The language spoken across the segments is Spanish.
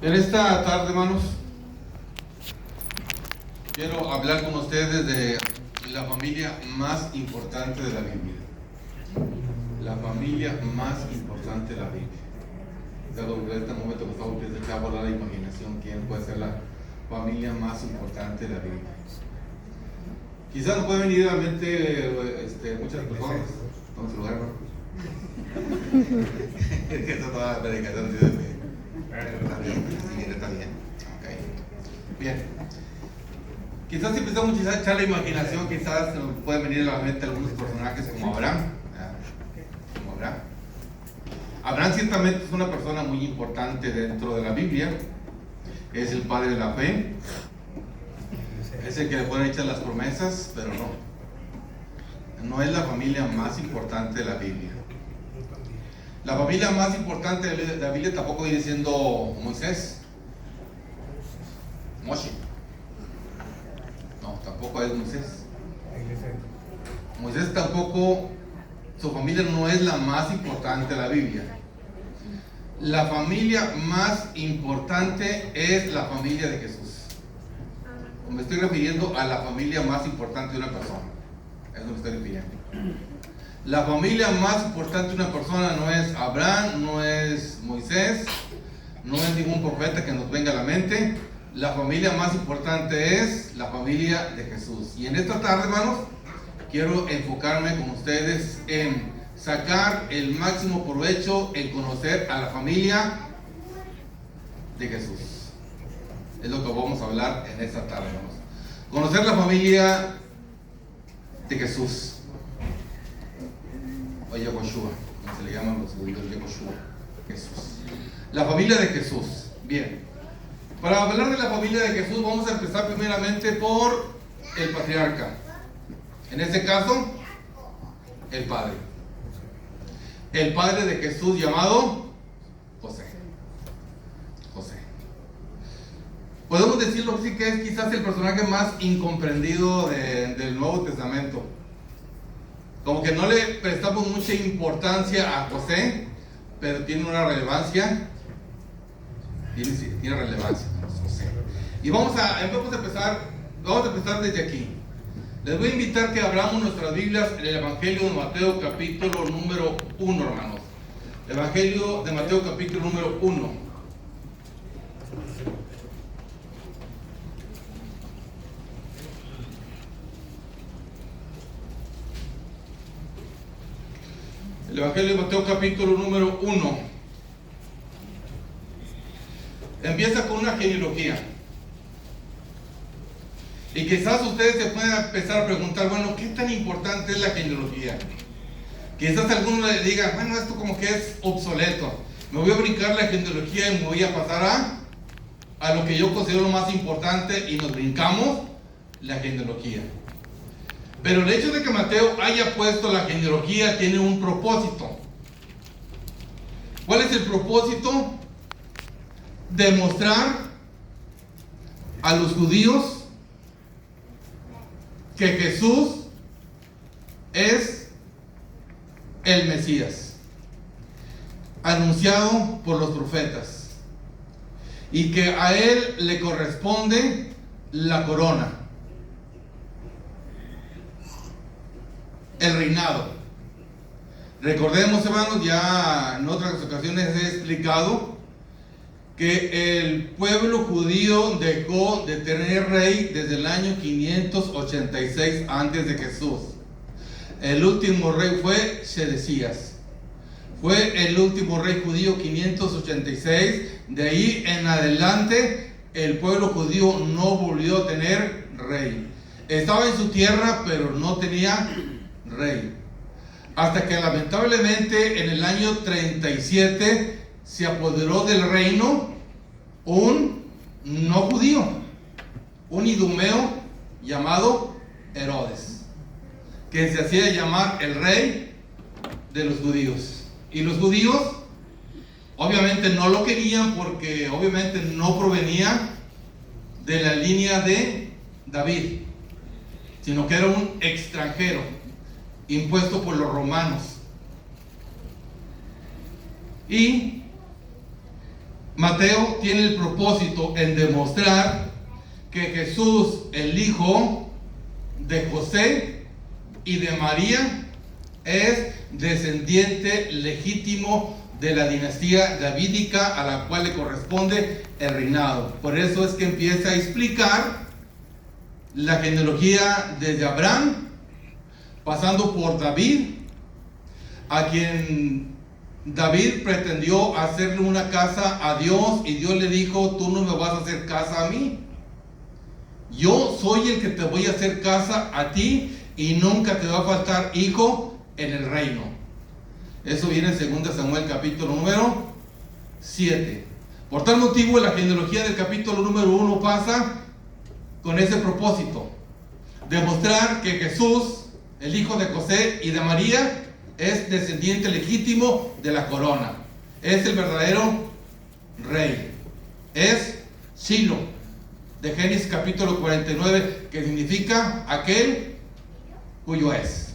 En esta tarde, hermanos, quiero hablar con ustedes de la familia más importante de la Biblia. La familia más importante de la Biblia. En este momento, por favor, que se echa a volar la imaginación quién puede ser la familia más importante de la Biblia. Quizás nos pueden venir a la mente muchas personas. Vamos a saludar, ¿no? Es que está toda la predicación de está bien. Okay. Bien. Quizás si empezamos a echar la imaginación, quizás nos pueden venir a la mente algunos personajes como Abraham. Abraham ciertamente es una persona muy importante dentro de la Biblia. Es el padre de la fe. Es el que le pueden echar las promesas, pero no es la familia más importante de la Biblia. La familia más importante de la Biblia tampoco viene siendo Moisés. Moshe. No, tampoco es Moisés. Moisés tampoco, su familia no es la más importante de la Biblia. La familia más importante es la familia de Jesús. Me estoy refiriendo a la familia más importante de una persona. Eso me estoy refiriendo. La familia más importante de una persona no es Abraham, no es Moisés, no es ningún profeta que nos venga a la mente. La familia más importante es la familia de Jesús. Y en esta tarde, hermanos, quiero enfocarme con ustedes en sacar el máximo provecho en conocer a la familia de Jesús. Es lo que vamos a hablar en esta tarde, hermanos. Conocer la familia de Jesús. O Yehoshua, como se le llaman los judíos, Yehoshua, Jesús. La familia de Jesús. Bien. Para hablar de la familia de Jesús, vamos a empezar primeramente por el patriarca. En este caso, el padre. El padre de Jesús llamado José. José. Podemos decirlo así que es quizás el personaje más incomprendido del Nuevo Testamento. Como que no le prestamos mucha importancia a José, pero tiene una relevancia. Tiene relevancia, José. Y vamos a empezar desde aquí. Les voy a invitar que abramos nuestras Biblias en el Evangelio de Mateo capítulo número 1, hermanos. Evangelio de Mateo capítulo número 1. El Evangelio de Mateo capítulo número 1 empieza con una genealogía. Y quizás ustedes se puedan empezar a preguntar, bueno, ¿qué tan importante es la genealogía? Quizás alguno le diga, bueno, esto como que es obsoleto. Me voy a brincar la genealogía y me voy a pasar a lo que yo considero lo más importante y nos brincamos la genealogía. Pero el hecho de que Mateo haya puesto la genealogía tiene un propósito. ¿Cuál es el propósito? Demostrar a los judíos que Jesús es el Mesías, anunciado por los profetas, y que a él le corresponde la corona, el reinado. Recordemos, hermanos, ya en otras ocasiones he explicado que el pueblo judío dejó de tener rey desde el año 586 antes de Jesús. El último rey fue Sedecías. Fue el último rey judío 586. De ahí en adelante el pueblo judío no volvió a tener rey. Estaba en su tierra, pero no tenía rey. Hasta que lamentablemente en el año 37 se apoderó del reino un no judío, un idumeo llamado Herodes, que se hacía llamar el rey de los judíos. Y los judíos obviamente no lo querían porque obviamente no provenía de la línea de David, sino que era un extranjero impuesto por los romanos. Y Mateo tiene el propósito en demostrar que Jesús, el hijo de José y de María, es descendiente legítimo de la dinastía davídica a la cual le corresponde el reinado. Por eso es que empieza a explicar la genealogía desde Abraham, pasando por David, a quien David pretendió hacerle una casa a Dios, y Dios le dijo: tú no me vas a hacer casa a mí, yo soy el que te voy a hacer casa a ti, y nunca te va a faltar hijo en el reino. Eso viene en 2 Samuel capítulo número 7. Por tal motivo, la genealogía del capítulo número 1 pasa con ese propósito: demostrar que Jesús, el hijo de José y de María, es descendiente legítimo de la corona, es el verdadero rey, es Shilo, de Génesis capítulo 49, que significa aquel cuyo es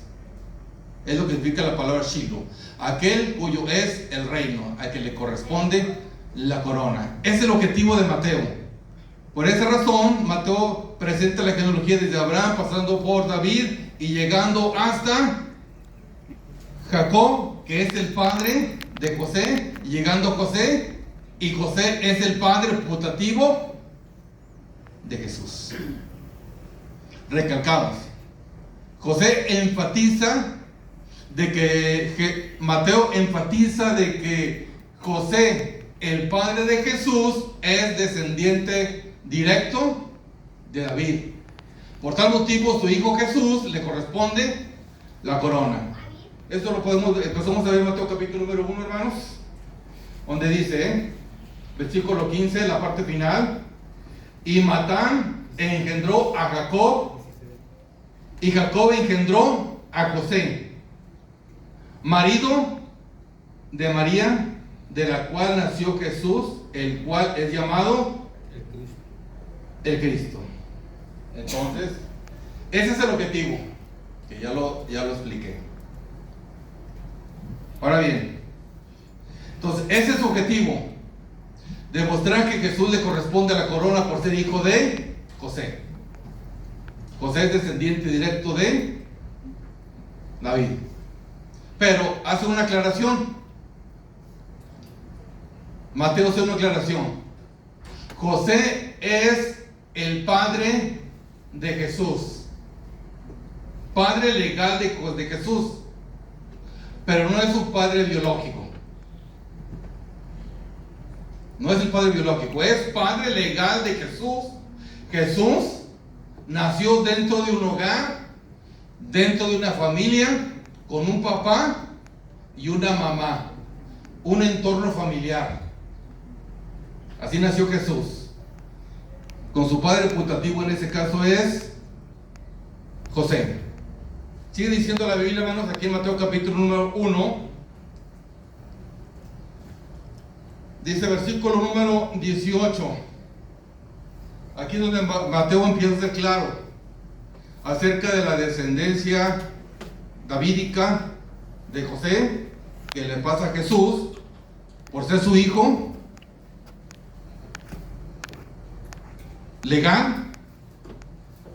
lo que significa la palabra Shilo, aquel cuyo es el reino, a que le corresponde la corona. Ese es el objetivo de Mateo. Por esa razón, Mateo presenta la genealogía desde Abraham, pasando por David y llegando hasta Jacob, que es el padre de José, llegando a José, y José es el padre putativo de Jesús. Recalcamos, José enfatiza de que Mateo enfatiza de que José, el padre de Jesús, es descendiente directo de David. Por tal motivo, su hijo Jesús le corresponde la corona. Esto lo empezamos a ver en Mateo capítulo número 1, hermanos, donde dice, versículo 15, la parte final: y Matán engendró a Jacob, y Jacob engendró a José, marido de María, de la cual nació Jesús, el cual es llamado el Cristo. Entonces, ese es el objetivo, que ya lo expliqué. Ahora bien, entonces ese es su objetivo: demostrar que Jesús le corresponde a la corona por ser hijo de José. José es descendiente directo de David. Pero hace una aclaración. Mateo hace una aclaración. José es el padre de Jesús, padre legal de Jesús, pero no es su padre biológico. No es el padre biológico, es padre legal de Jesús. Jesús nació dentro de un hogar, dentro de una familia, con un papá y una mamá, un entorno familiar. Así nació Jesús, con su padre putativo, en ese caso es José. Sigue diciendo la Biblia, hermanos, aquí en Mateo capítulo número 1. Dice versículo número 18. Aquí es donde Mateo empieza a ser claro acerca de la descendencia davídica de José, que le pasa a Jesús por ser su hijo legal,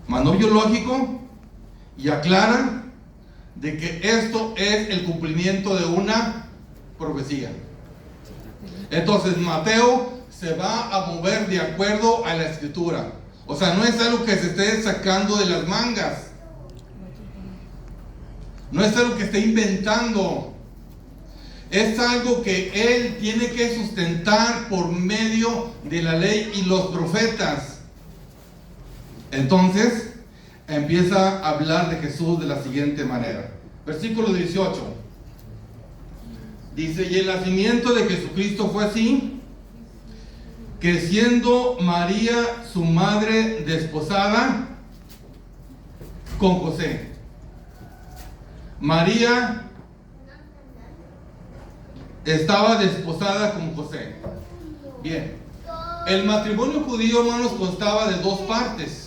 mas no biológico, y aclara de que esto es el cumplimiento de una profecía. Entonces Mateo se va a mover de acuerdo a la escritura. O sea, no es algo que se esté sacando de las mangas, no es algo que esté inventando, es algo que él tiene que sustentar por medio de la ley y los profetas. Entonces empieza a hablar de Jesús de la siguiente manera. Versículo 18 dice: y el nacimiento de Jesucristo fue así, que siendo María su madre desposada con José. María estaba desposada con José. Bien, el matrimonio judío, hermanos, constaba de dos partes.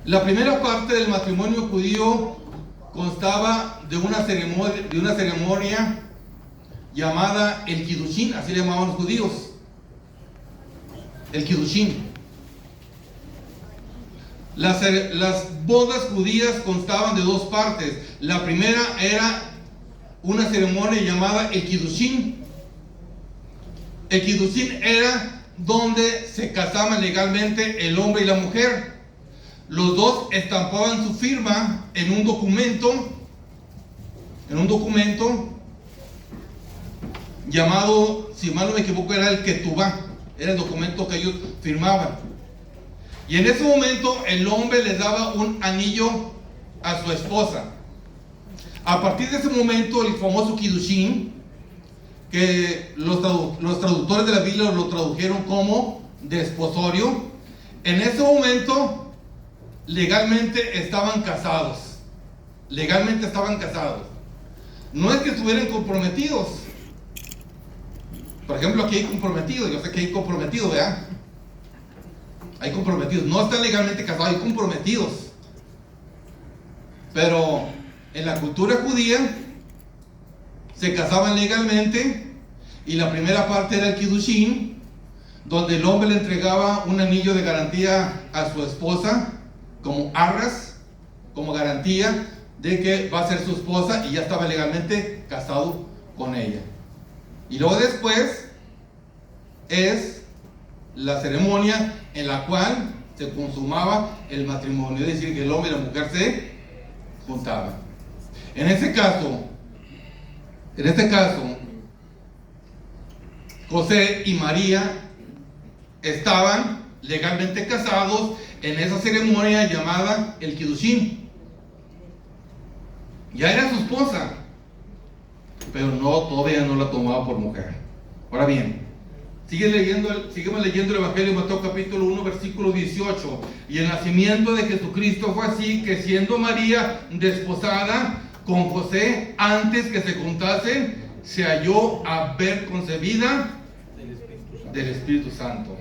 La primera parte del matrimonio judío constaba de una ceremonia llamada el Kiddushin, así le llamaban los judíos. El Kiddushin. Las bodas judías constaban de dos partes. La primera era una ceremonia llamada el Kiddushin. El Kiddushin era donde se casaban legalmente el hombre y la mujer. Los dos estampaban su firma en un documento llamado, si mal no me equivoco, era el Ketubá. Era el documento que ellos firmaban. Y en ese momento el hombre le daba un anillo a su esposa. A partir de ese momento, el famoso Kiddushin, que los traductores de la Biblia lo tradujeron como desposorio, en ese momento legalmente estaban casados. Legalmente estaban casados. No es que estuvieran comprometidos. Por ejemplo, aquí hay comprometidos. Yo sé que hay comprometidos, ¿verdad? Hay comprometidos. No están legalmente casados, hay comprometidos. Pero en la cultura judía se casaban legalmente, y la primera parte era el Kiddushin, donde el hombre le entregaba un anillo de garantía a su esposa como arras, como garantía de que va a ser su esposa, y ya estaba legalmente casado con ella. Y luego después es la ceremonia en la cual se consumaba el matrimonio, es decir, que el hombre y la mujer se juntaban. En este caso, José y María estaban legalmente casados en esa ceremonia llamada el Kiddushin. Ya era su esposa, pero todavía no la tomaba por mujer. Ahora bien, seguimos leyendo el Evangelio de Mateo capítulo 1 versículo 18. Y el nacimiento de Jesucristo fue así, que siendo María desposada con José, antes que se juntasen, se halló a ver concebida del Espíritu Santo.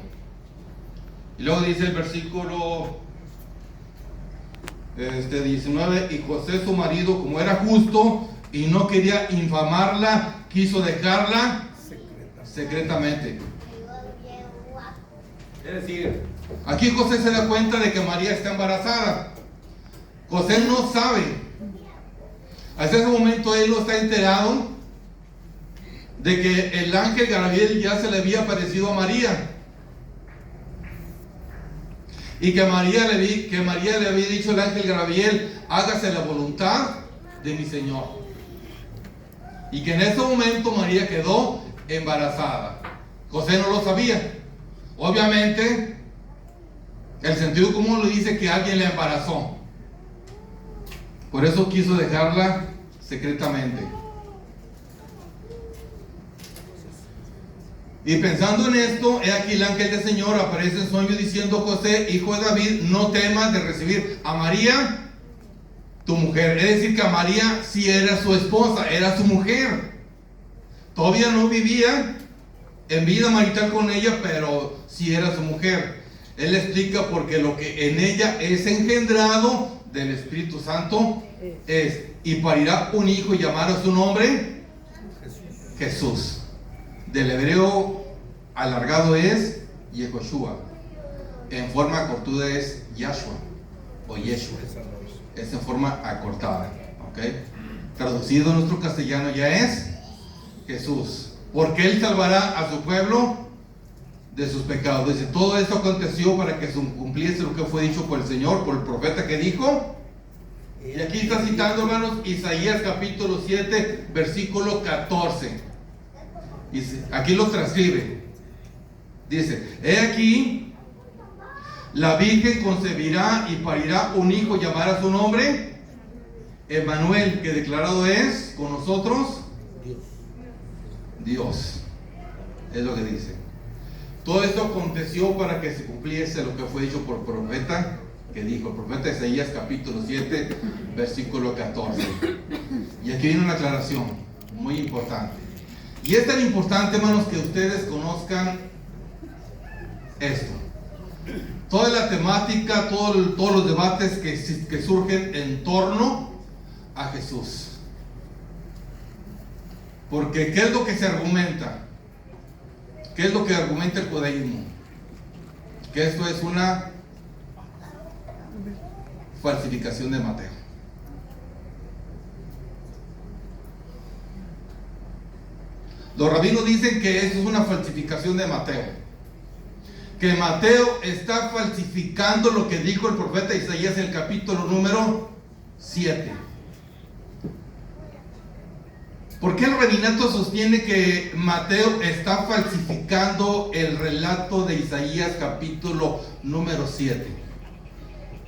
Y luego dice el versículo 19: y José su marido, como era justo y no quería infamarla, quiso dejarla secretamente. Es decir, aquí José se da cuenta de que María está embarazada. José no sabe. Hasta ese momento él no está enterado de que el ángel Gabriel ya se le había aparecido a María, y que María le había dicho al ángel Gabriel: hágase la voluntad de mi Señor. Y que en ese momento María quedó embarazada. José no lo sabía. Obviamente el sentido común le dice que alguien la embarazó. Por eso quiso dejarla secretamente. Y pensando en esto, he aquí el ángel del Señor aparece en sueño diciendo: José, hijo de David, no temas de recibir a María, tu mujer. Es decir, que a María sí era su esposa, era su mujer. Todavía no vivía en vida marital con ella, pero sí era su mujer. Él explica porque lo que en ella es engendrado del Espíritu Santo es, y parirá un hijo y llamará su nombre Jesús. Del hebreo alargado es Yehoshua. En forma acortada es Yahshua o Yeshua. Es en forma acortada. ¿Okay? Traducido en nuestro castellano ya es Jesús. Porque Él salvará a su pueblo de sus pecados. Dice, todo esto aconteció para que se cumpliese lo que fue dicho por el Señor, por el profeta que dijo. Y aquí está citando, hermanos, Isaías capítulo 7, versículo 14. Dice, aquí lo transcribe. Dice, he aquí, la Virgen concebirá y parirá un hijo, llamará su nombre Emmanuel, que declarado es con nosotros Dios. Es lo que dice. Todo esto aconteció para que se cumpliese lo que fue dicho por el profeta, que dijo el profeta Isaías capítulo 7, versículo 14. Y aquí viene una aclaración muy importante. Y es tan importante, hermanos, que ustedes conozcan esto. Toda la temática, todos los debates que surgen en torno a Jesús. Porque ¿qué es lo que se argumenta? ¿Qué es lo que argumenta el judaísmo? Que esto es una falsificación de Mateo. Los rabinos dicen que esto es una falsificación de Mateo. Que Mateo está falsificando lo que dijo el profeta Isaías en el capítulo número 7. ¿Por qué el rabinato sostiene que Mateo está falsificando el relato de Isaías capítulo número 7?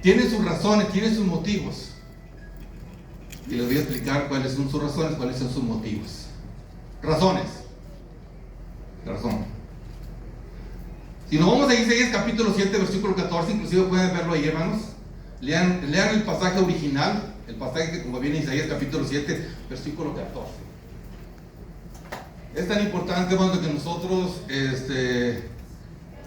Tiene sus razones, tiene sus motivos. Y les voy a explicar cuáles son sus razones, cuáles son sus motivos. Razones. Razón. Si nos vamos a Isaías capítulo 7, versículo 14, inclusive pueden verlo ahí, hermanos. Lean el pasaje original, el pasaje que como viene en Isaías capítulo 7, versículo 14. Es tan importante, hermanos, que nosotros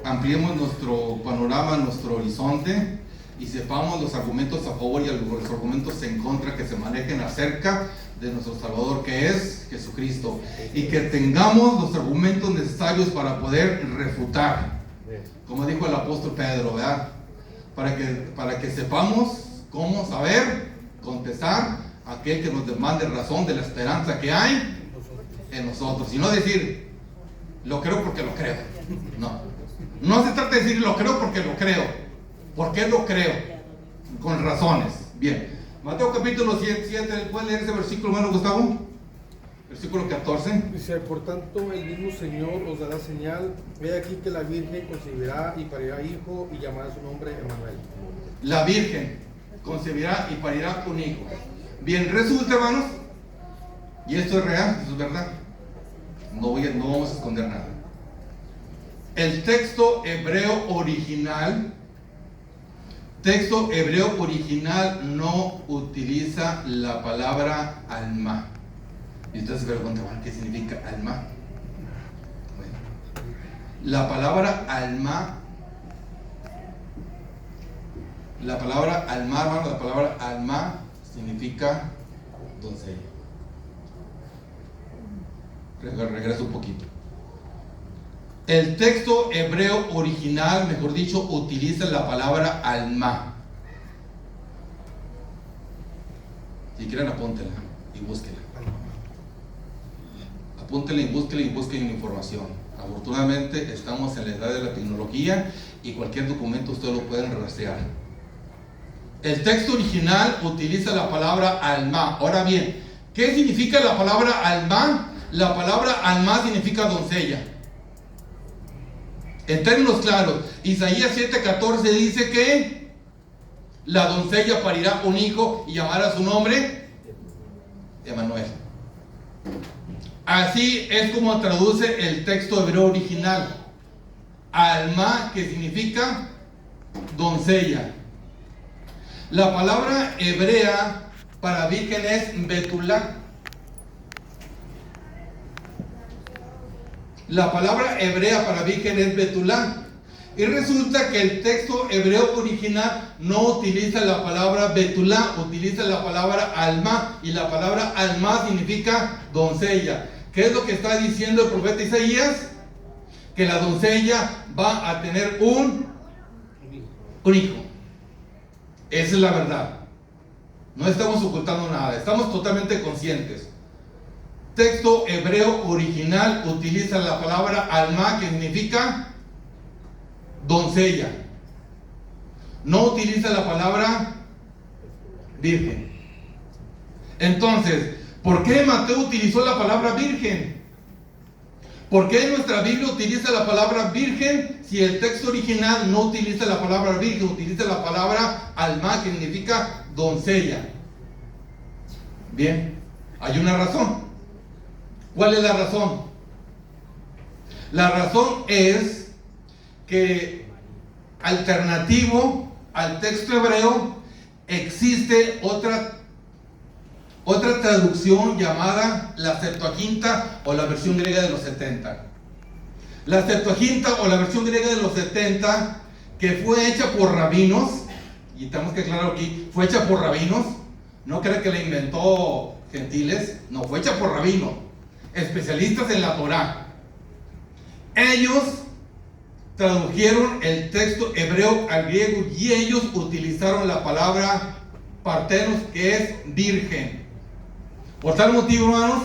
ampliemos nuestro panorama, nuestro horizonte, y sepamos los argumentos a favor y los argumentos en contra que se manejen acerca de nuestro Salvador, que es Jesucristo, y que tengamos los argumentos necesarios para poder refutar, como dijo el apóstol Pedro, ¿verdad? Para que sepamos cómo saber contestar a aquel que nos demande razón de la esperanza que hay en nosotros, y no decir lo creo porque lo creo. No se trata de decir lo creo porque lo creo. ¿Por qué lo creo? Con razones. Bien, Mateo capítulo 7, ¿puedes leer ese versículo, hermano Gustavo? Versículo 14. Dice: por tanto el mismo Señor os dará señal, ve aquí que la Virgen concebirá y parirá hijo y llamará su nombre Emmanuel. La Virgen concebirá y parirá un hijo. Bien, resulta, hermanos, y esto es real, esto es verdad, no vamos a esconder nada. El texto hebreo original no utiliza la palabra alma. Y ustedes se preguntan, ¿qué significa alma? Bueno, la palabra alma, hermano, la palabra alma significa doncella. Regreso un poquito. El texto hebreo original, mejor dicho, utiliza la palabra alma. Si quieren, apúntenla y búsquenla. Apúntenla y busquen información. Afortunadamente, estamos en la edad de la tecnología y cualquier documento ustedes lo pueden rastrear. El texto original utiliza la palabra alma. Ahora bien, ¿qué significa la palabra alma? La palabra alma significa doncella. En términos claros, Isaías 7:14 dice que la doncella parirá un hijo y llamará su nombre Emmanuel. Así es como traduce el texto hebreo original. Alma, que significa doncella. La palabra hebrea para virgen es betulá. La palabra hebrea para virgen es betulá. Y resulta que el texto hebreo original no utiliza la palabra betulá, utiliza la palabra alma. Y la palabra alma significa doncella. ¿Qué es lo que está diciendo el profeta Isaías? Que la doncella va a tener un hijo. Esa es la verdad. No estamos ocultando nada, estamos totalmente conscientes. Texto hebreo original utiliza la palabra alma, que significa doncella. No utiliza la palabra virgen. Entonces, ¿por qué Mateo utilizó la palabra virgen? ¿Por qué nuestra Biblia utiliza la palabra virgen si el texto original no utiliza la palabra virgen, utiliza la palabra alma, que significa doncella? Bien, hay una razón. ¿Cuál es la razón? La razón es que, alternativo al texto hebreo, existe otra traducción llamada la Septuaginta o la versión griega de los 70. La Septuaginta o la versión griega de los 70, que fue hecha por rabinos, y tenemos que aclarar aquí, fue hecha por rabinos, no creo que la inventó gentiles, no, fue hecha por rabinos. especialistas en la Torá. Ellos tradujeron el texto hebreo al griego y ellos utilizaron la palabra partenos, que es virgen. Por tal motivo, hermanos,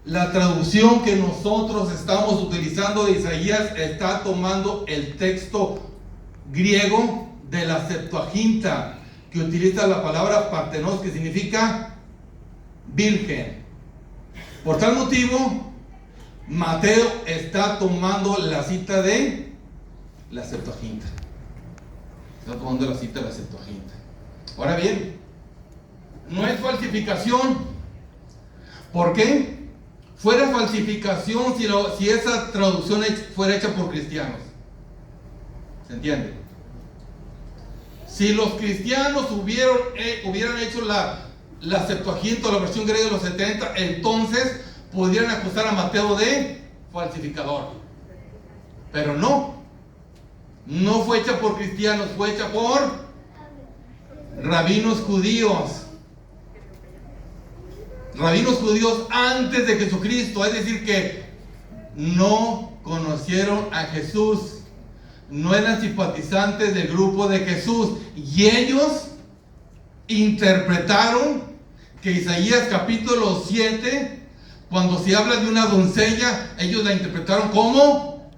la traducción que nosotros estamos utilizando de Isaías está tomando el texto griego de la Septuaginta, que utiliza la palabra partenos, que significa virgen. Por tal motivo, Mateo está tomando la cita de la Septuaginta. Está tomando la cita de la Septuaginta. Ahora bien, no es falsificación. ¿Por qué? Fuera falsificación si esa traducción fuera hecha por cristianos. ¿Se entiende? Si los cristianos hubieran hecho la Septuaginta o la versión griega de los 70, entonces podrían acusar a Mateo de falsificador. Pero no fue hecha por cristianos, fue hecha por rabinos judíos. Rabinos judíos antes de Jesucristo, es decir, que no conocieron a Jesús, no eran simpatizantes del grupo de Jesús, y ellos interpretaron que Isaías capítulo 7, cuando se habla de una doncella, ellos la interpretaron como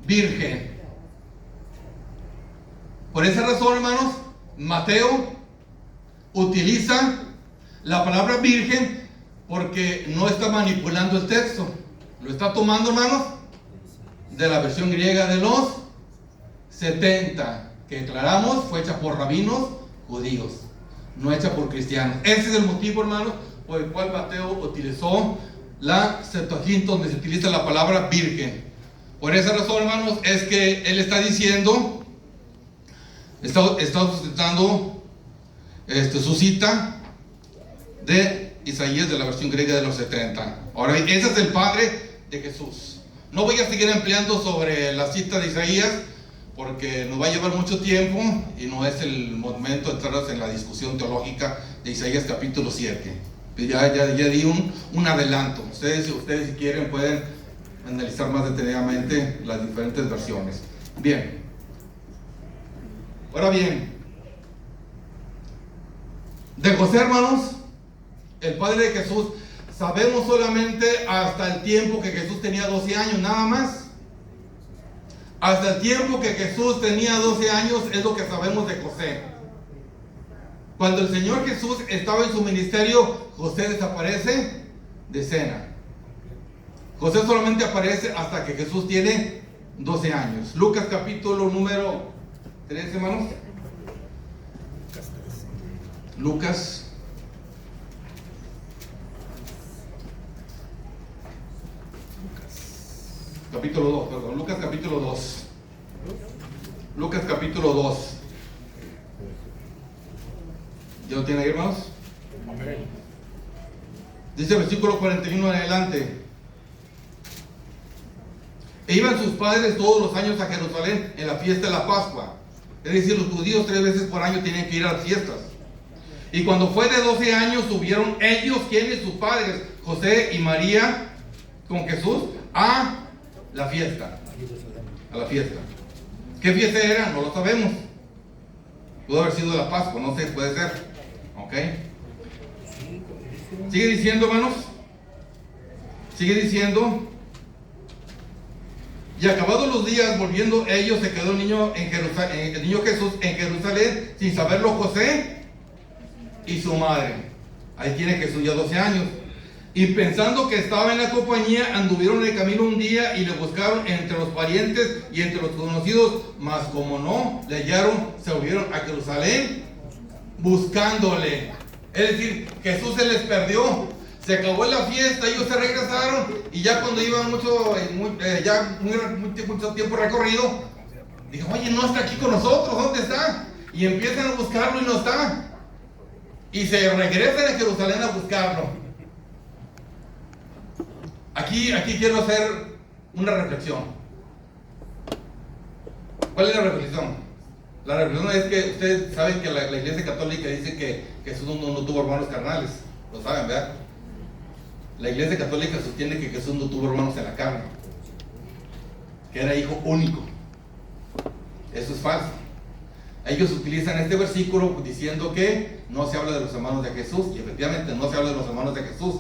virgen. Por esa razón, hermanos, Mateo utiliza la palabra virgen porque no está manipulando el texto, lo está tomando, hermanos, de la versión griega de los 70, que declaramos fue hecha por rabinos judíos, no hecha por cristianos. Ese es el motivo, hermanos, por el cual Mateo utilizó la Septuaginta, donde se utiliza la palabra virgen. Por esa razón, hermanos, es que él está diciendo, está sustentando su cita de Isaías de la versión griega de los 70. Ahora, ese es el padre de Jesús. No voy a seguir empleando sobre la cita de Isaías porque nos va a llevar mucho tiempo y no es el momento de entrar en la discusión teológica de Isaías capítulo 7. Ya di un adelanto. Ustedes si quieren pueden analizar más detenidamente las diferentes versiones. Bien. Ahora bien, de José, hermanos, el padre de Jesús, sabemos solamente hasta el tiempo que Jesús tenía 12 años, nada más. Hasta el tiempo que Jesús tenía 12 años es lo que sabemos de José. Cuando el Señor Jesús estaba en su ministerio, José desaparece de escena. José solamente aparece hasta que Jesús tiene 12 años. Lucas capítulo número 13, hermanos. Lucas capítulo 2, perdón, Lucas capítulo 2. Lucas capítulo 2. ¿Ya lo tienen ahí, hermanos? Dice el versículo 41 en adelante. E iban sus padres todos los años a Jerusalén en la fiesta de la Pascua. Es decir, los judíos 3 veces por año tenían que ir a las fiestas. Y cuando fue de 12 años, subieron ellos, quienes, sus padres, José y María, con Jesús, a la fiesta. A la fiesta. ¿Qué fiesta era? No lo sabemos. Pudo haber sido la Pascua, no sé, puede ser. ¿Ok? Sigue diciendo, hermanos. Sigue diciendo. Y acabados los días, volviendo ellos, se quedó el niño Jesús en Jerusalén, sin saberlo José y su madre. Ahí tiene Jesús ya 12 años. Y pensando que estaba en la compañía, anduvieron en el camino un día y le buscaron entre los parientes y entre los conocidos, mas como no le hallaron, se volvieron a Jerusalén buscándole. Es decir, Jesús se les perdió. Se acabó la fiesta, ellos se regresaron y ya cuando iban mucho tiempo recorrido, dijo, oye, no está aquí con nosotros, ¿dónde está? Y empiezan a buscarlo y no está. Y se regresan a Jerusalén a buscarlo. Aquí quiero hacer una reflexión. ¿Cuál es la reflexión? La reflexión es que ustedes saben que la Iglesia Católica dice que Jesús no tuvo hermanos carnales. Lo saben, ¿verdad? La Iglesia Católica sostiene que Jesús no tuvo hermanos en la carne, que era hijo único. Eso es falso. Ellos utilizan este versículo diciendo que no se habla de los hermanos de Jesús, y efectivamente no se habla de los hermanos de Jesús.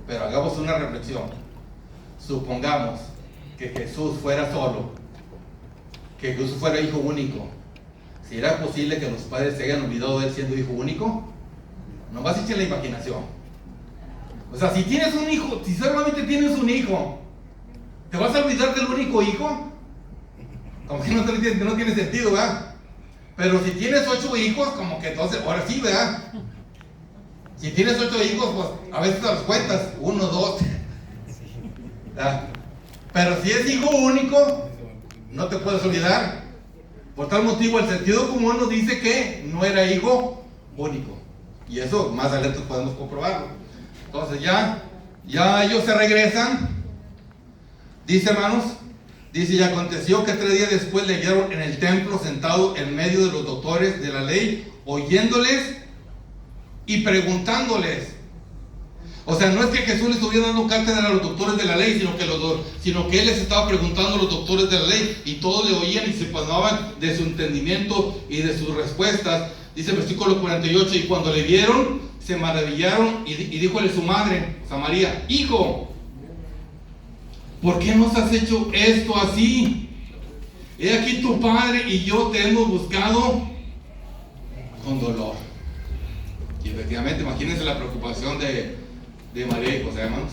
Pero hagamos una reflexión. Supongamos que Jesús fuera solo, que Jesús fuera hijo único. ¿Será posible que los padres se hayan olvidado de él siendo hijo único? Nomás echen la imaginación. O sea, si tienes un hijo, si solamente tienes un hijo, ¿te vas a olvidar del único hijo? Como que no tiene sentido, ¿verdad? Pero si tienes 8 hijos, como que entonces, ahora sí, ¿verdad? Si tienes 8 hijos, pues a veces te las cuentas, 1, 2. ¿Verdad? Pero si es hijo único, no te puedes olvidar. Por tal motivo, el sentido común nos dice que no era hijo único. Y eso más adelante podemos comprobarlo. Entonces ya ellos se regresan. Dice, hermanos, dice, y aconteció que 3 días después le hallaron en el templo sentado en medio de los doctores de la ley, oyéndoles y preguntándoles. O sea, no es que Jesús les estuviera dando cátedra a los doctores de la ley, sino que él les estaba preguntando a los doctores de la ley, y todos le oían y se pasmaban de su entendimiento y de sus respuestas. Dice el versículo 48, y cuando le vieron, se maravillaron, y díjole su madre, María, hijo, ¿por qué nos has hecho esto así? He aquí tu padre y yo te hemos buscado con dolor. Y efectivamente, imagínense la preocupación de María y José, hermanos.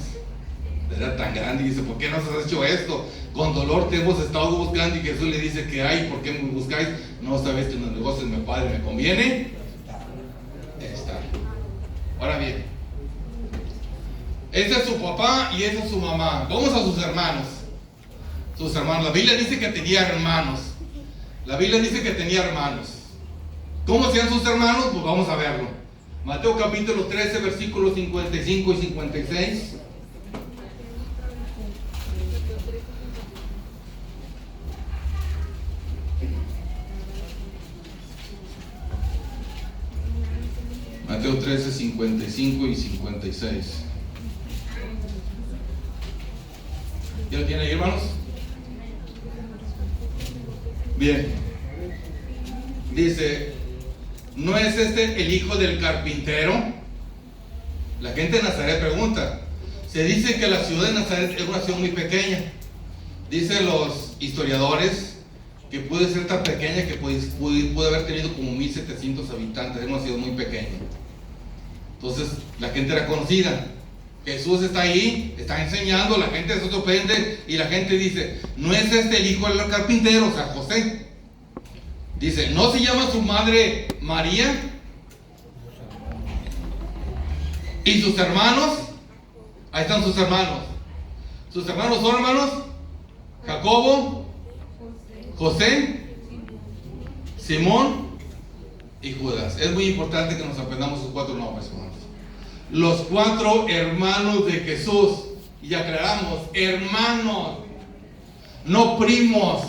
Era tan grande y dice, ¿por qué nos has hecho esto? Con dolor te hemos estado buscando. Y Jesús le dice, ¿qué hay? ¿Por qué me buscáis? ¿No sabéis que en los negocios de mi padre me conviene estar? Ahora bien, ese es su papá y esa es su mamá. Vamos a sus hermanos. Sus hermanos. La Biblia dice que tenía hermanos. La Biblia dice que tenía hermanos. ¿Cómo sean sus hermanos? Pues vamos a verlo. Mateo capítulo 13, versículos 55 y 56. Mateo 13, 55 y 56. ¿Ya lo tienen ahí, hermanos? Bien. Dice, ¿no es este el hijo del carpintero? La gente de Nazaret pregunta. Se dice que la ciudad de Nazaret es una ciudad muy pequeña. Dicen los historiadores que puede ser tan pequeña que puede haber tenido como 1700 habitantes. Es una ciudad muy pequeña. Entonces la gente era conocida. Jesús está ahí, está enseñando, la gente se sorprende y la gente dice, ¿no es este el hijo del carpintero? O sea, José. Dice, ¿no se llama su madre María? ¿Y sus hermanos? Ahí están sus hermanos. Sus hermanos son, hermanos, Jacobo, José, Simón y Judas. Es muy importante que nos aprendamos sus 4 nombres, hermanos. Los 4 hermanos de Jesús. Y aclaramos, hermanos, no primos.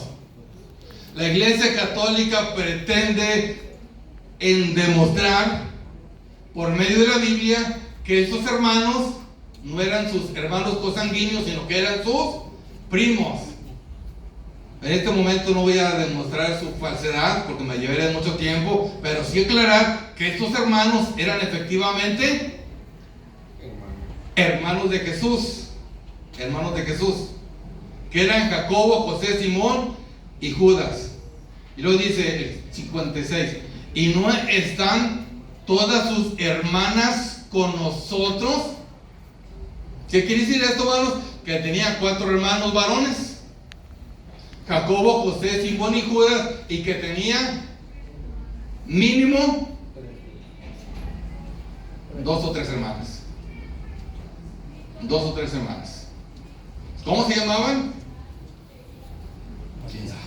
La Iglesia Católica pretende en demostrar por medio de la Biblia que esos hermanos no eran sus hermanos consanguíneos, sino que eran sus primos. En este momento no voy a demostrar su falsedad porque me llevaría mucho tiempo, pero sí aclarar que estos hermanos eran efectivamente hermanos de Jesús, que eran Jacobo, José, Simón y Judas. Y luego dice el 56, ¿y no están todas sus hermanas con nosotros? ¿Qué quiere decir esto, hermanos? Que tenía 4 hermanos varones, Jacobo, José, Simón y Judas, y que tenía mínimo 2 o 3 hermanas. 2 o 3 hermanas. ¿Cómo se llamaban? ¿Quién sabe?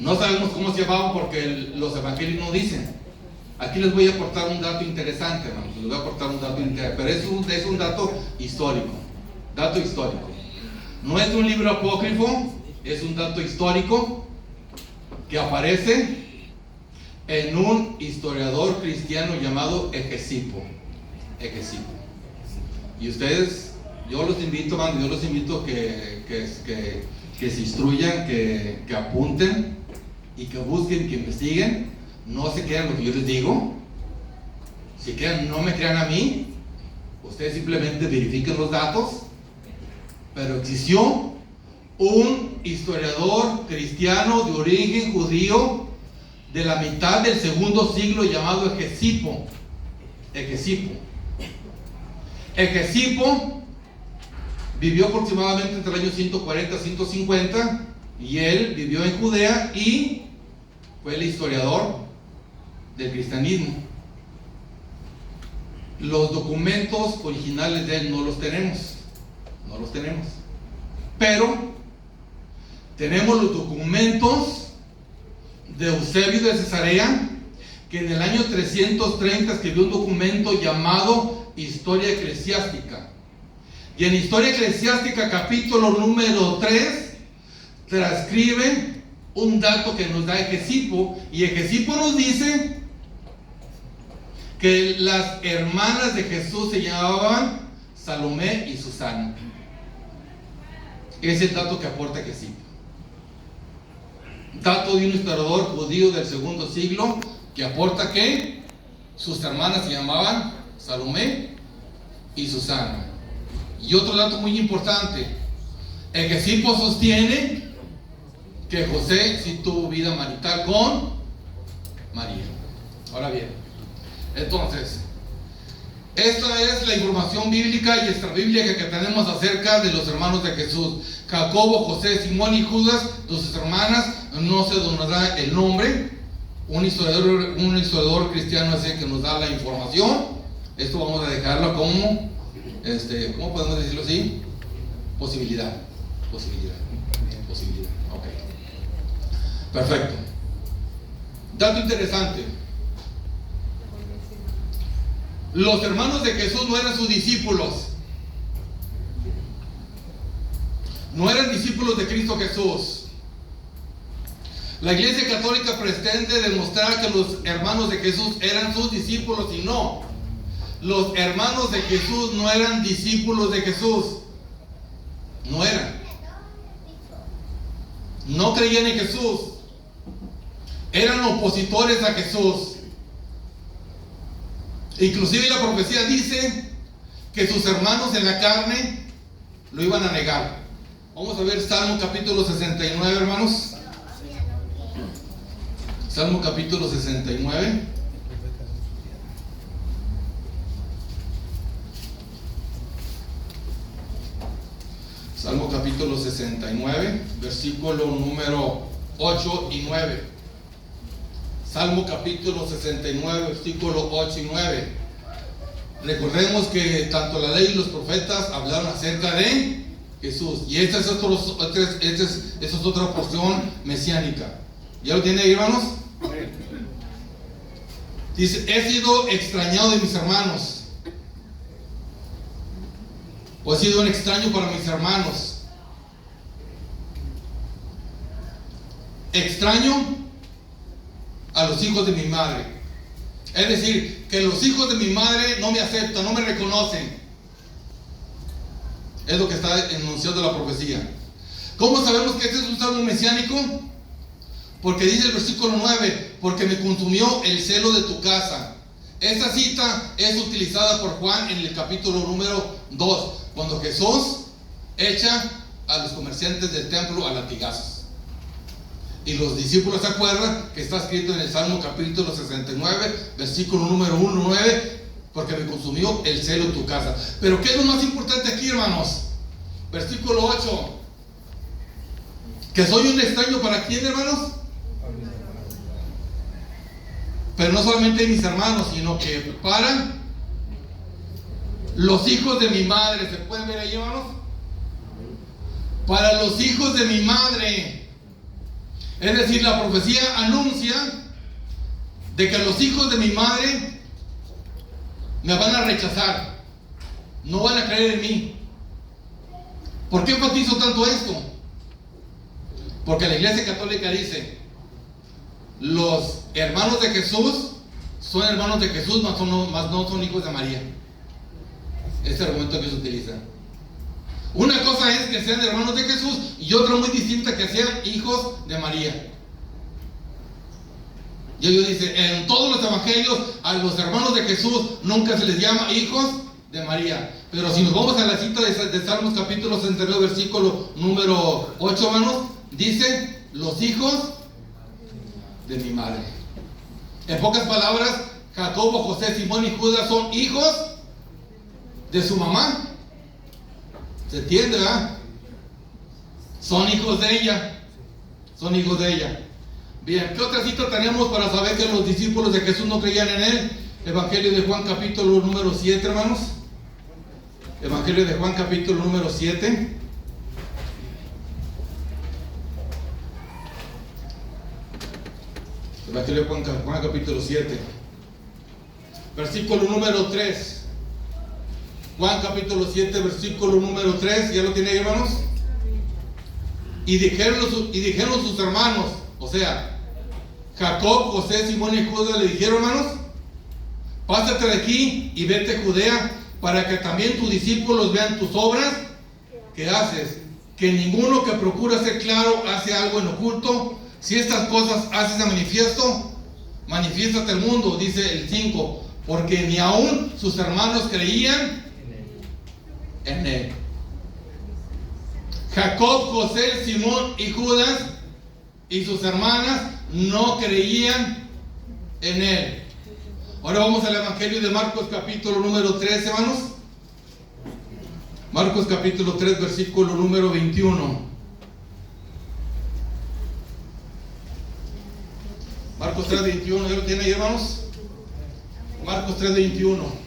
No sabemos cómo se llamaban porque los evangelios no dicen. Aquí les voy a aportar un dato interesante, hermanos. Les voy a aportar un dato interesante, pero es un dato histórico. Dato histórico. No es un libro apócrifo, es un dato histórico que aparece en un historiador cristiano llamado Hegesipo. Y ustedes, yo los invito, hermanos, yo los invito que se instruyan, que apunten y que busquen, que investiguen. No se crean lo que yo les digo. Si crean, no me crean a mí. Ustedes simplemente verifiquen los datos. Pero existió un historiador cristiano de origen judío de la mitad del segundo siglo llamado Hegesipo. Hegesipo vivió aproximadamente entre el año 140 a 150 y él vivió en Judea y fue el historiador del cristianismo. Los documentos originales de él no los tenemos, pero tenemos los documentos de Eusebio de Cesarea, que en el año 330 escribió un documento llamado Historia Eclesiástica. Y en Historia Eclesiástica, capítulo número 3, transcribe un dato que nos da Hegesipo, y Hegesipo nos dice que las hermanas de Jesús se llamaban Salomé y Susana. Es el dato que aporta Hegesipo. Dato de un historiador judío del segundo siglo que aporta que sus hermanas se llamaban Salomé y Susana. Y otro dato muy importante, Hegesipo sostiene que José sí tuvo vida marital con María. Ahora bien, entonces, esta es la información bíblica y extrabíblica que tenemos acerca de los hermanos de Jesús. Jacobo, José, Simón y Judas, sus hermanas, no se nos da el nombre. Un historiador cristiano es el que nos da la información. Esto vamos a dejarlo como, ¿cómo podemos decirlo así? Posibilidad. Ok. Perfecto. Dato interesante. Los hermanos de Jesús no eran sus discípulos. No eran discípulos de Cristo Jesús. La Iglesia Católica pretende demostrar que los hermanos de Jesús eran sus discípulos y no. Los hermanos de Jesús no eran discípulos de Jesús. No eran. No creían en Jesús. Eran opositores a Jesús. Inclusive la profecía dice que sus hermanos en la carne lo iban a negar. Vamos a ver Salmo capítulo 69, hermanos. Salmo capítulo 69. Salmo capítulo 69, versículo número 8 y 9. Salmo capítulo 69, versículo 8 y 9. Recordemos que tanto la ley y los profetas hablaron acerca de Jesús. Y esta es otra porción mesiánica. ¿Ya lo tiene ahí, hermanos? Dice, he sido extrañado de mis hermanos, o he sido un extraño para mis hermanos. Extraño a los hijos de mi madre. Es decir, que los hijos de mi madre no me aceptan, no me reconocen. Es lo que está enunciando la profecía. ¿Cómo sabemos que este es un salmo mesiánico? Porque dice el versículo 9, porque me consumió el celo de tu casa. Esta cita es utilizada por Juan en el capítulo número 2, cuando Jesús echa a los comerciantes del templo a latigazos. Y los discípulos se acuerdan que está escrito en el Salmo capítulo 69, versículo número 9, porque me consumió el celo de tu casa. Pero ¿qué es lo más importante aquí, hermanos? Versículo 8. Que soy un extraño para quién, hermanos. Pero no solamente mis hermanos, sino que para los hijos de mi madre. ¿Se pueden ver ahí, hermanos? Para los hijos de mi madre. Es decir, la profecía anuncia de que los hijos de mi madre me van a rechazar, no van a creer en mí. ¿Por qué enfatizo tanto esto? Porque la Iglesia Católica dice, los hermanos de Jesús son hermanos de Jesús, mas no son hijos de María. Este argumento que se utiliza. Una cosa es que sean hermanos de Jesús y otra muy distinta que sean hijos de María. Y ellos dicen, en todos los evangelios a los hermanos de Jesús nunca se les llama hijos de María. Pero si nos vamos a la cita de Salmos capítulo 69 versículo número 8, hermanos, dice, los hijos de mi madre. En pocas palabras, Jacobo, José, Simón y Judas son hijos de su mamá. ¿Se entiende, verdad? Son hijos de ella. Son hijos de ella. Bien, ¿qué otra cita tenemos para saber que los discípulos de Jesús no creían en él? Evangelio de Juan capítulo número 7, hermanos. Evangelio de Juan capítulo número 7. Evangelio de Juan capítulo 7. Versículo número 3. Juan capítulo 7, versículo número 3. ¿Ya lo tiene ahí, hermanos? Y dijeron sus hermanos, o sea, Jacob, José, Simón y Judas le dijeron, hermanos, pásate de aquí y vete a Judea para que también tus discípulos vean tus obras que haces. Que ninguno que procura ser claro hace algo en oculto. Si estas cosas haces de manifiesto, manifiéstate al mundo, dice el 5, porque ni aún sus hermanos creían en él. Jacob, José, Simón y Judas y sus hermanas no creían en él. Ahora vamos al Evangelio de Marcos capítulo número 13, hermanos. Marcos capítulo 3, versículo número 21. Marcos 3, 21, ¿ya lo tiene ahí, hermanos? Marcos 3, 21.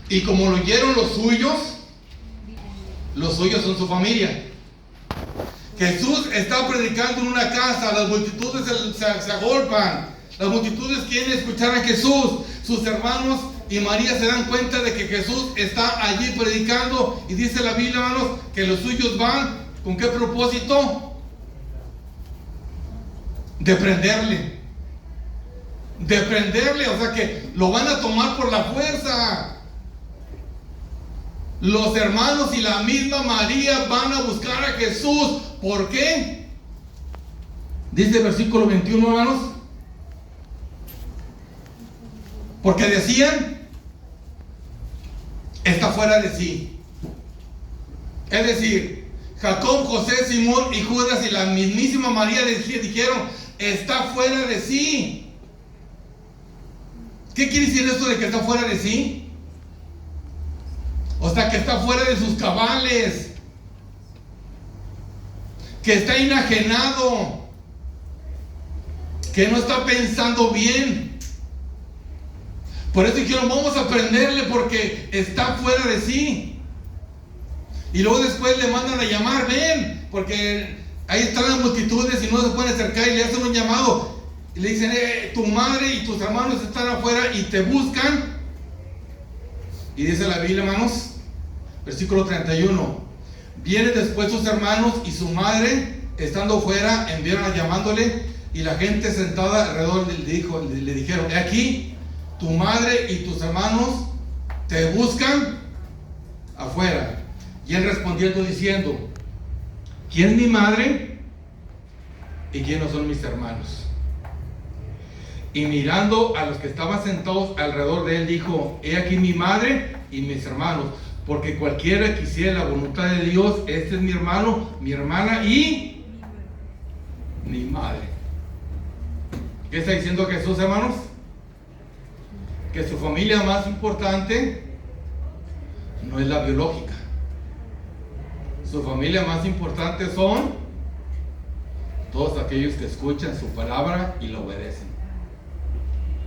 Y como lo oyeron los suyos son su familia. Jesús está predicando en una casa, las multitudes se agolpan, las multitudes quieren escuchar a Jesús. Sus hermanos y María se dan cuenta de que Jesús está allí predicando, y dice la Biblia, hermanos, que los suyos van, ¿con qué propósito? De prenderle, o sea que lo van a tomar por la fuerza. Los hermanos y la misma María van a buscar a Jesús. ¿Por qué? Dice el versículo 21, hermanos. Porque decían, está fuera de sí. Es decir, Jacob, José, Simón y Judas y la mismísima María dijeron, está fuera de sí. ¿Qué quiere decir esto de que está fuera de sí? O sea, que está fuera de sus cabales, que está enajenado, que no está pensando bien. Por eso dijeron, vamos a aprenderle porque está fuera de sí. Y luego después le mandan a llamar, ven, porque ahí están las multitudes y no se pueden acercar, y le hacen un llamado. Y le dicen, tu madre y tus hermanos están afuera y te buscan. Y dice la Biblia, hermanos, versículo 31, vienen después sus hermanos y su madre, estando fuera, enviaron a llamándole, y la gente sentada alrededor le dijeron, he aquí, tu madre y tus hermanos te buscan afuera. Y él respondiendo diciendo, ¿quién es mi madre y quiénes son mis hermanos? Y mirando a los que estaban sentados alrededor de él, dijo, he aquí mi madre y mis hermanos, porque cualquiera que hiciera la voluntad de Dios, este es mi hermano, mi hermana y mi madre. ¿Qué está diciendo Jesús, hermanos? Que su familia más importante no es la biológica. Su familia más importante son todos aquellos que escuchan su palabra y la obedecen.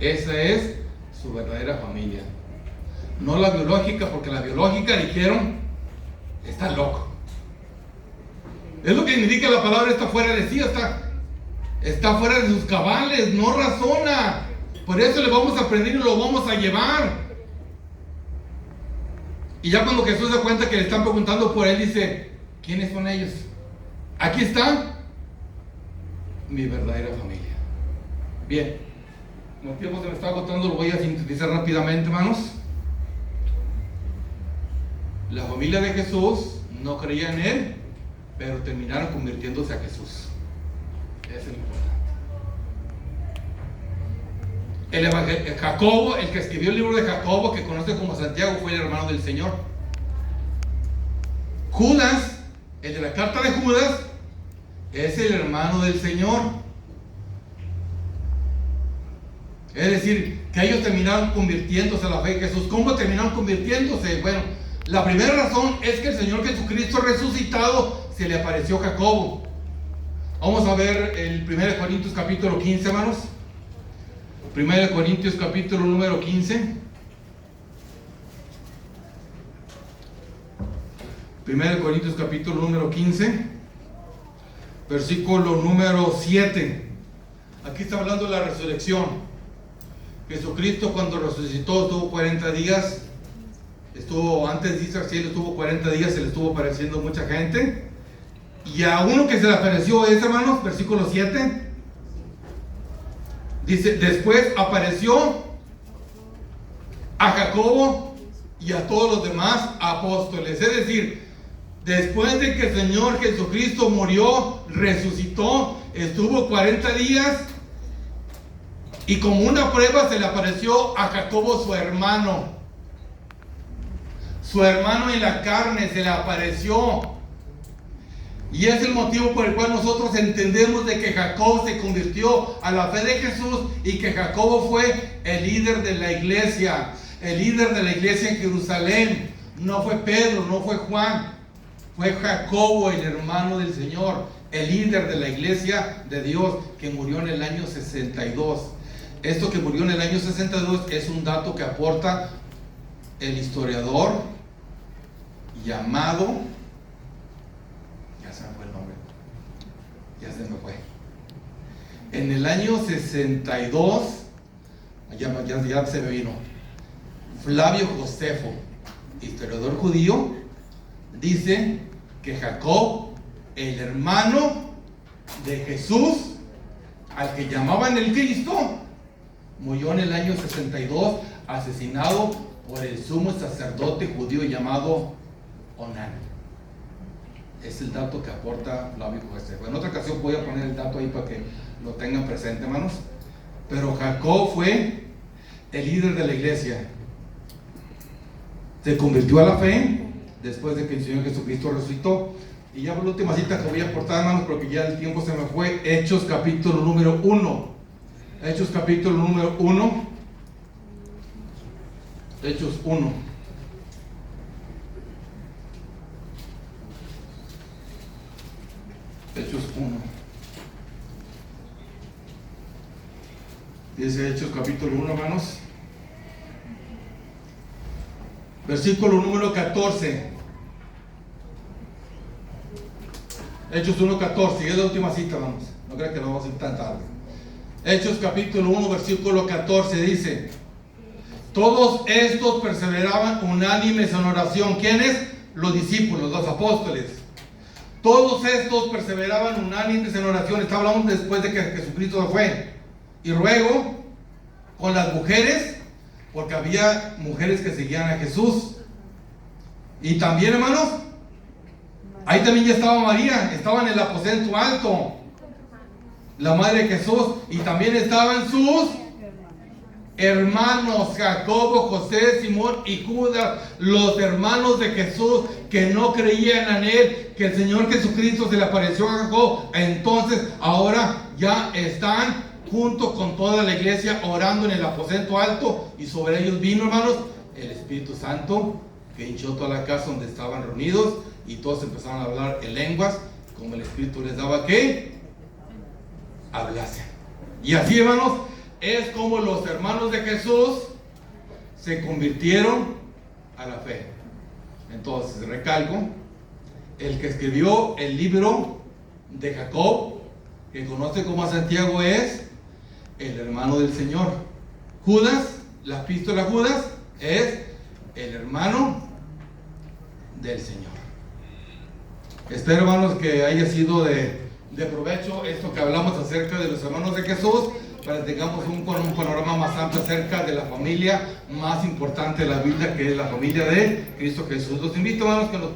Esa es su verdadera familia. No la biológica, porque la biológica dijeron, está loco. Es lo que indica la palabra, está fuera de sí, está fuera de sus cabales, no razona. Por eso le vamos a aprender y lo vamos a llevar. Y ya cuando Jesús se da cuenta que le están preguntando por él, dice, ¿quiénes son ellos? Aquí está mi verdadera familia. Bien. Como el tiempo se me está agotando, lo voy a sintetizar rápidamente, hermanos. La familia de Jesús no creía en Él, pero terminaron convirtiéndose a Jesús. Eso es lo importante. Jacobo, el que escribió el libro de Jacobo, que conoce como Santiago, fue el hermano del Señor. Judas, el de la carta de Judas, es el hermano del Señor. Es decir, que ellos terminaron convirtiéndose a la fe de Jesús. ¿Cómo terminaron convirtiéndose? Bueno, la primera razón es que el Señor Jesucristo resucitado se le apareció a Jacobo. Vamos a ver el 1 Corintios capítulo 15, hermanos. 1 Corintios capítulo número 15. 1 Corintios capítulo número 15, versículo número 7. Aquí está hablando de la resurrección. Jesucristo cuando resucitó estuvo 40 días. Antes de irse al cielo estuvo 40 días, se le estuvo apareciendo mucha gente. Y a uno que se le apareció es, hermanos, versículo 7. Dice, después apareció a Jacobo y a todos los demás apóstoles. Es decir, después de que el Señor Jesucristo murió, resucitó, estuvo 40 días y como una prueba se le apareció a Jacobo su hermano. Su hermano en la carne se le apareció. Y es el motivo por el cual nosotros entendemos de que Jacob se convirtió a la fe de Jesús y que Jacobo fue el líder de la iglesia. El líder de la iglesia en Jerusalén. No fue Pedro, no fue Juan. Fue Jacobo, el hermano del Señor, el líder de la iglesia de Dios, que murió en el año 62. Esto que murió en el año 62 es un dato que aporta el historiador llamado, ya se me fue el nombre, ya se me fue. En el año 62, ya se me vino, Flavio Josefo, historiador judío, dice que Jacob, el hermano de Jesús, al que llamaban el Cristo, murió en el año 62, asesinado por el sumo sacerdote judío llamado Onán. Es el dato que aporta Flavio Josefo. En otra ocasión voy a poner el dato ahí para que lo tengan presente, hermanos. Pero Jacob fue el líder de la iglesia. Se convirtió a la fe después de que el Señor Jesucristo resucitó. Y ya por la última cita que voy a aportar, hermanos, porque ya el tiempo se me fue. Hechos capítulo número 1. Hechos capítulo número 1. Hechos 1. Hechos 1. Dice Hechos capítulo 1, hermanos. Versículo número 14. Hechos 1:14. Y es la última cita, hermanos. No creo que no vamos a ir tan tarde. Hechos capítulo 1, versículo 14 dice: todos estos perseveraban unánimes en oración. ¿Quiénes? Los discípulos, los apóstoles. Todos estos perseveraban unánimes en oración. Está hablando después de que Jesucristo fue. Y luego, con las mujeres, porque había mujeres que seguían a Jesús. Y también, hermanos, ahí también ya estaba María, estaba en el aposento alto, la madre de Jesús. Y también estaban sus hermanos, Jacobo, José, Simón y Judas, los hermanos de Jesús que no creían en él, que el Señor Jesucristo se le apareció a Jacob. Entonces ahora ya están junto con toda la iglesia orando en el aposento alto, y sobre ellos vino, hermanos, el Espíritu Santo, que hinchó toda la casa donde estaban reunidos, y todos empezaron a hablar en lenguas como el Espíritu les daba que hablasen. Y así, hermanos, es como los hermanos de Jesús se convirtieron a la fe. Entonces, recalco, el que escribió el libro de Jacob, que conoce como a Santiago, es el hermano del Señor. Judas, la epístola a Judas, es el hermano del Señor. Espero, hermanos, que haya sido de provecho esto que hablamos acerca de los hermanos de Jesús, para que tengamos un panorama más amplio acerca de la familia más importante de la Biblia, que es la familia de Cristo Jesús. Los invito, hermanos, que nos